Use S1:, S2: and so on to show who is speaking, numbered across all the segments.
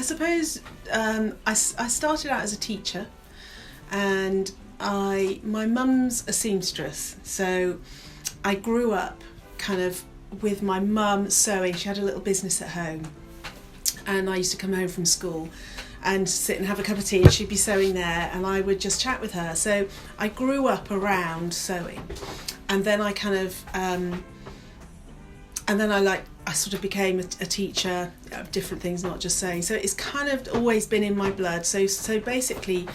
S1: suppose I started out as a teacher, and my mum's a seamstress, so I grew up kind of with my mum sewing. She had a little business at home, and I used to come home from school and sit and have a cup of tea, and she'd be sewing there, and I would just chat with her. So I grew up around sewing, and then I kind of I sort of became a teacher of different things, not just sewing. So it's kind of always been in my blood. So basically,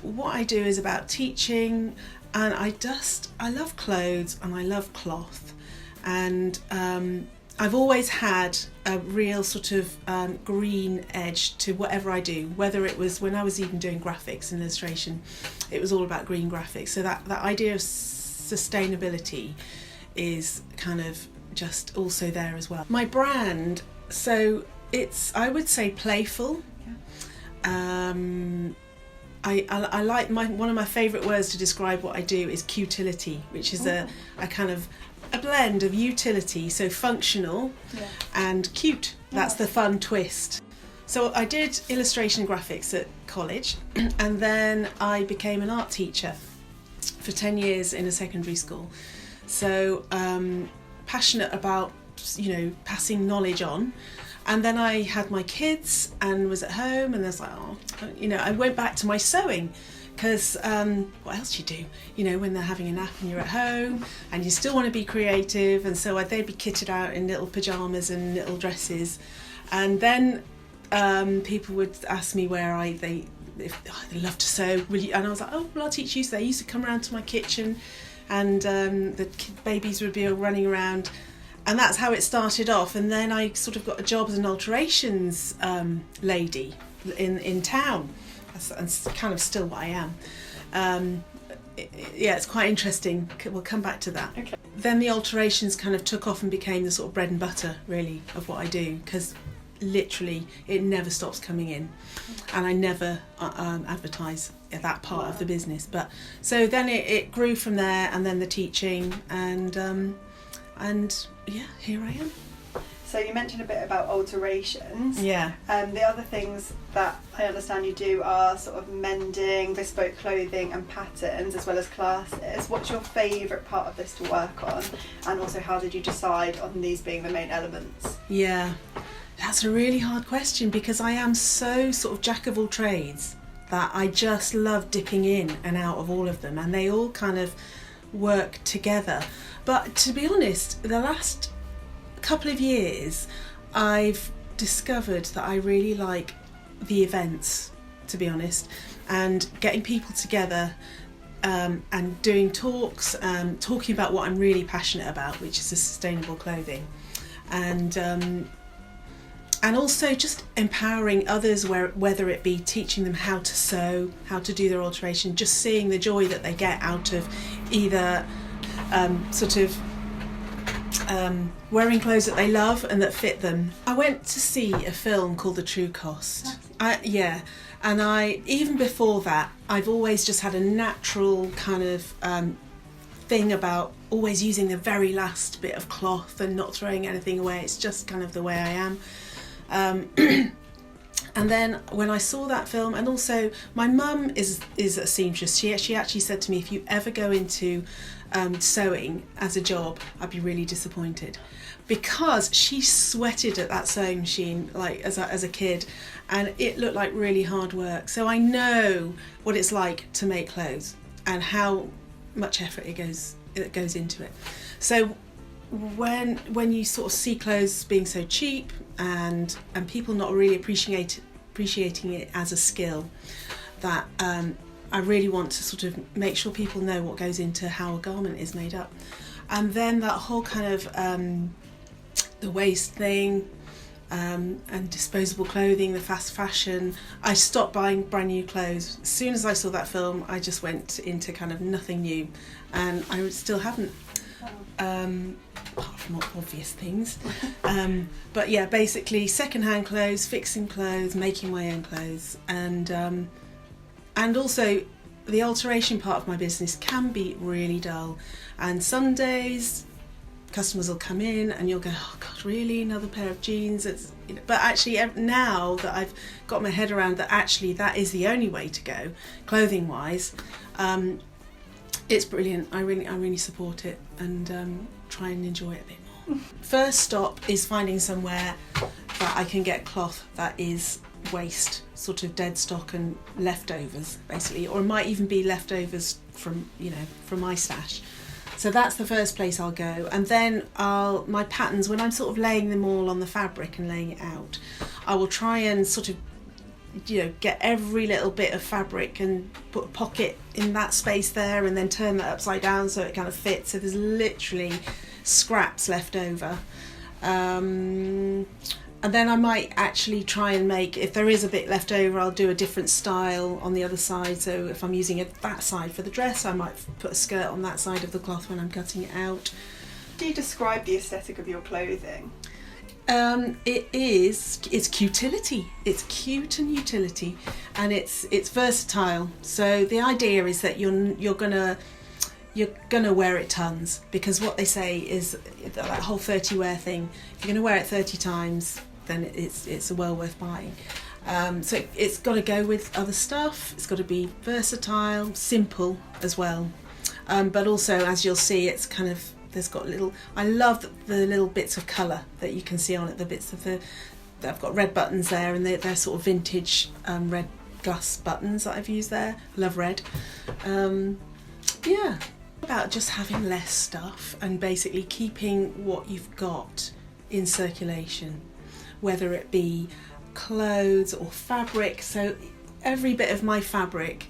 S1: what I do is about teaching, and I love clothes and I love cloth, and I've always had a real sort of green edge to whatever I do, whether it was when I was even doing graphics and illustration, it was all about green graphics. So that idea of sustainability is kind of just also there as well. My brand, so it's, I would say, playful. I like one of my favourite words to describe what I do is cutility, which is a kind of a blend of utility, so functional, and cute. That's the fun twist. So I did illustration and graphics at college, and then I became an art teacher for 10 years in a secondary school. So passionate about, passing knowledge on. And then I had my kids and was at home, and I was like, I went back to my sewing, because what else do you do? When they're having a nap and you're at home and you still want to be creative. And so they'd be kitted out in little pyjamas and little dresses. And then people would ask me if they love to sew. And I was like, oh, well, I'll teach you. So they used to come around to my kitchen, and the babies would be all running around. And that's how it started off. And then I sort of got a job as an alterations lady in town. And kind of still what I am. It's quite interesting. We'll come back to that.
S2: Okay.
S1: Then the alterations kind of took off and became the sort of bread and butter, really, of what I do, because literally it never stops coming in, and I never advertise that part of the business. But so then it grew from there, and then the teaching, and here I am.
S2: So you mentioned a bit about alterations.
S1: Yeah.
S2: The other things that I understand you do are sort of mending, bespoke clothing and patterns, as well as classes. What's your favourite part of this to work on? And also, how did you decide on these being the main elements?
S1: Yeah, that's a really hard question, because I am so sort of jack of all trades that I just love dipping in and out of all of them, and they all kind of work together. But to be honest, the last couple of years I've discovered that I really like the events, to be honest, and getting people together and doing talks, talking about what I'm really passionate about, which is sustainable clothing, and also just empowering others, whether it be teaching them how to sew, how to do their alteration, just seeing the joy that they get out of either wearing clothes that they love and that fit them. I went to see a film called The True Cost. And even before that, I've always just had a natural kind of thing about always using the very last bit of cloth and not throwing anything away. It's just kind of the way I am. And then when I saw that film, and also my mum is a seamstress, she actually said to me, if you ever go into sewing as a job, I'd be really disappointed, because she sweated at that sewing machine like as a kid, and it looked like really hard work. So I know what it's like to make clothes and how much effort it goes into it. So when you sort of see clothes being so cheap and people not really appreciating it as a skill, that I really want to sort of make sure people know what goes into how a garment is made up. And then that whole kind of the waste thing, and disposable clothing, the fast fashion. I stopped buying brand new clothes. As soon as I saw that film, I just went into kind of nothing new, and I still haven't, apart from obvious things. But yeah, basically second-hand clothes, fixing clothes, making my own clothes, and also the alteration part of my business can be really dull, and some days customers will come in and you'll go, oh God, really, another pair of jeans? But actually now that I've got my head around that actually that is the only way to go, clothing wise, it's brilliant. I really support it and try and enjoy it a bit more. First stop is finding somewhere that I can get cloth that is waste, sort of dead stock and leftovers basically, or it might even be leftovers from my stash. So that's the first place I'll go, and then my patterns, when I'm sort of laying them all on the fabric and laying it out, I will try and sort of get every little bit of fabric and put a pocket in that space there, and then turn that upside down so it kind of fits, so there's literally scraps left over. And then I might actually try and make, if there is a bit left over, I'll do a different style on the other side. So if I'm using that side for the dress, I might put a skirt on that side of the cloth when I'm cutting it out.
S2: Do you describe the aesthetic of your clothing?
S1: It's cutility. It's cute and utility, and it's versatile. So the idea is that you're gonna wear it tons, because what they say is that whole 30 wear thing. If you're gonna wear it 30 times, then it's well worth buying. So it's got to go with other stuff. It's got to be versatile, simple as well. But also, as you'll see, it's kind of, there's got I love the little bits of colour that you can see on it. The bits of I've got red buttons there, and they're sort of vintage red glass buttons that I've used there. I love red. Yeah. About just having less stuff and basically keeping what you've got in circulation, whether it be clothes or fabric. So every bit of my fabric,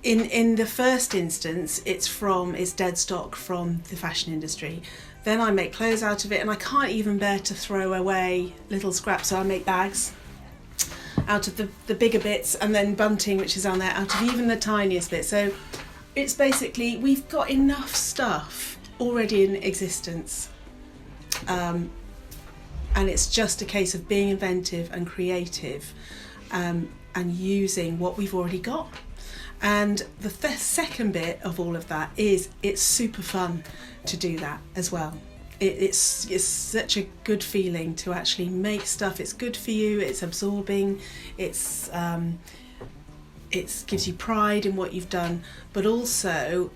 S1: in the first instance, it's dead stock from the fashion industry. Then I make clothes out of it, and I can't even bear to throw away little scraps, so I make bags out of the bigger bits, and then bunting, which is on there, out of even the tiniest bit. So it's basically, we've got enough stuff already in existence, and it's just a case of being inventive and creative, and using what we've already got. And the second bit of all of that is it's super fun to do that as well. It's such a good feeling to actually make stuff. It's good for you, it's absorbing, it gives you pride in what you've done, but also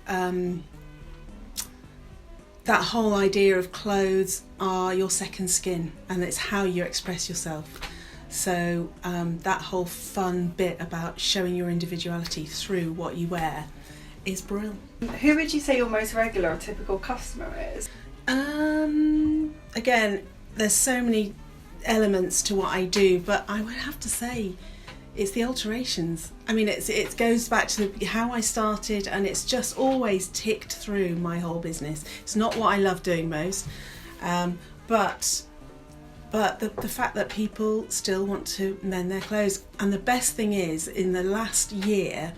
S1: that whole idea of clothes are your second skin, and it's how you express yourself. So that whole fun bit about showing your individuality through what you wear is brilliant.
S2: Who would you say your most regular or typical customer is?
S1: Again, there's so many elements to what I do, but I would have to say it's the alterations. I mean, it goes back to how I started, and it's just always ticked through my whole business. It's not what I love doing most, but the fact that people still want to mend their clothes. And the best thing is, in the last year,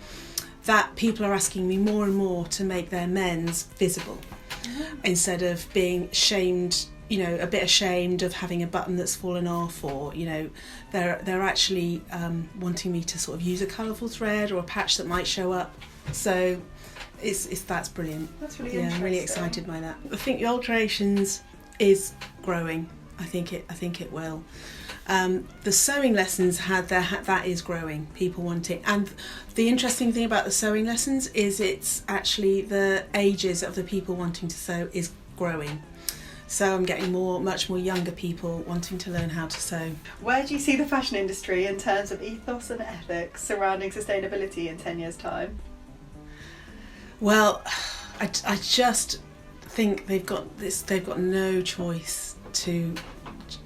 S1: that people are asking me more and more to make their men's visible, instead of being shamed, a bit ashamed of having a button that's fallen off, or they're actually wanting me to sort of use a colourful thread or a patch that might show up. So that's brilliant.
S2: That's really
S1: interesting. I'm really excited by that. I think the alterations is growing. I think it will. The sewing lessons that is growing. People wanting, and the interesting thing about the sewing lessons is it's actually the ages of the people wanting to sew is growing. So I'm getting much more younger people wanting to learn how to sew.
S2: Where do you see the fashion industry in terms of ethos and ethics surrounding sustainability in 10 years' time?
S1: Well, I just think they've got no choice to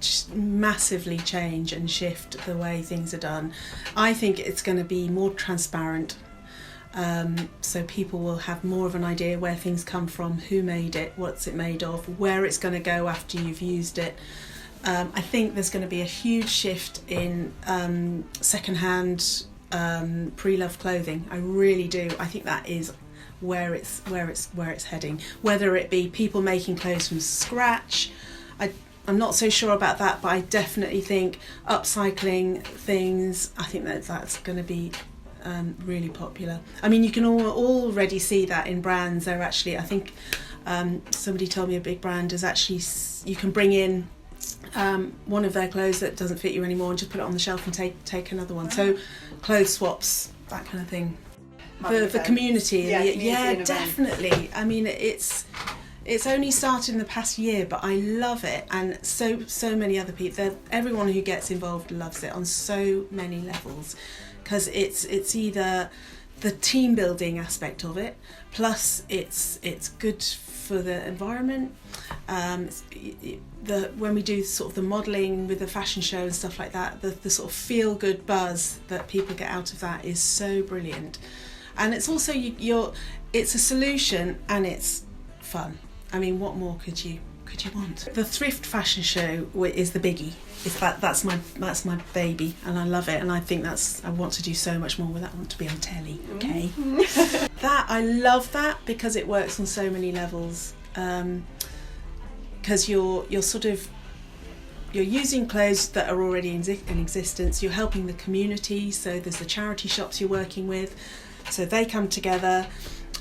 S1: just massively change and shift the way things are done. I think it's going to be more transparent, so people will have more of an idea where things come from, who made it, what's it made of, where it's going to go after you've used it. I think there's going to be a huge shift in second-hand pre-loved clothing. I really do. I think that is where it's heading. Whether it be people making clothes from scratch, I'm not so sure about that, but I definitely think upcycling things, I think that's going to be really popular. I mean, you can already see that in brands. They're actually, I think somebody told me a big brand is actually, you can bring in one of their clothes that doesn't fit you anymore and just put it on the shelf and take another one. So clothes swaps, that kind of thing. The community, yeah, definitely. I mean, it's only started in the past year, but I love it, and so many other people. Everyone who gets involved loves it on so many levels, because it's either the team building aspect of it, plus it's good for the environment. When we do sort of the modelling with the fashion show and stuff like that, the sort of feel good buzz that people get out of that is so brilliant. And it's also it's a solution and it's fun. I mean, what more could you want? The thrift fashion show is the biggie. That's my baby, and I love it. And I think I want to do so much more with that. I want to be on telly. Okay, I love that because it works on so many levels. Because you're using clothes that are already in existence. You're helping the community. So there's the charity shops you're working with. So they come together,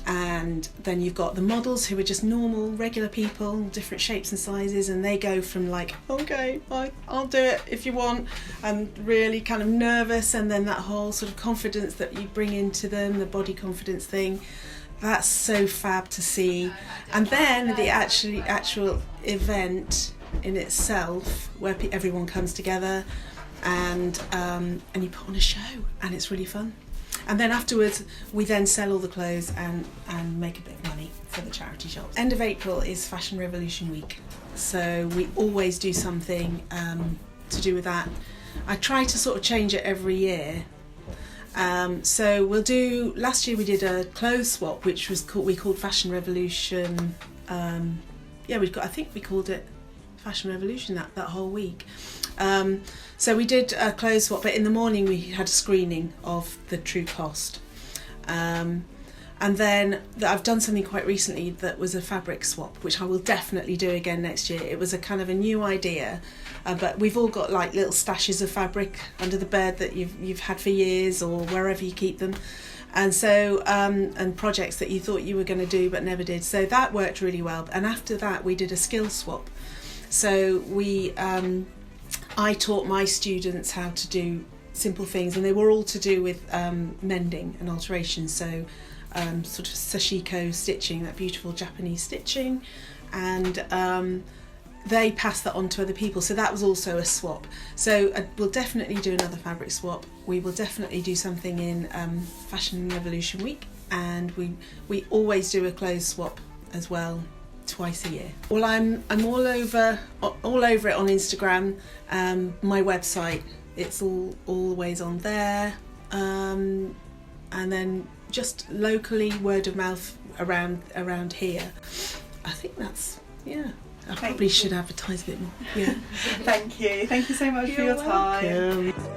S1: and then you've got the models who are just normal, regular people, different shapes and sizes, and they go from like, okay, I'll do it if you want, and really kind of nervous, and then that whole sort of confidence that you bring into them, the body confidence thing, that's so fab to see. And then the actual event in itself, where everyone comes together, and you put on a show, and it's really fun. And then afterwards, we then sell all the clothes and make a bit of money for the charity shops. End of April is Fashion Revolution Week, so we always do something to do with that. I try to sort of change it every year. So last year we did a clothes swap, which we called Fashion Revolution. I think we called it Fashion Revolution that whole week. So we did a clothes swap, but in the morning we had a screening of the true cost. And then I've done something quite recently that was a fabric swap, which I will definitely do again next year. It was a kind of a new idea, but we've all got like little stashes of fabric under the bed that you've had for years, or wherever you keep them. And so, and projects that you thought you were going to do but never did. So that worked really well. And after that, we did a skill swap. So I taught my students how to do simple things, and they were all to do with mending and alterations. So sort of sashiko stitching, that beautiful Japanese stitching, and they passed that on to other people. So that was also a swap. So we'll definitely do another fabric swap. We will definitely do something in Fashion Revolution Week, and we always do a clothes swap as well, twice a year. Well, I'm all over it on Instagram. My website, it's always on there, and then just locally, word of mouth around here. I think that's, yeah. I probably should advertise a bit more. Yeah.
S2: Thank you so much for your time.
S1: Welcome.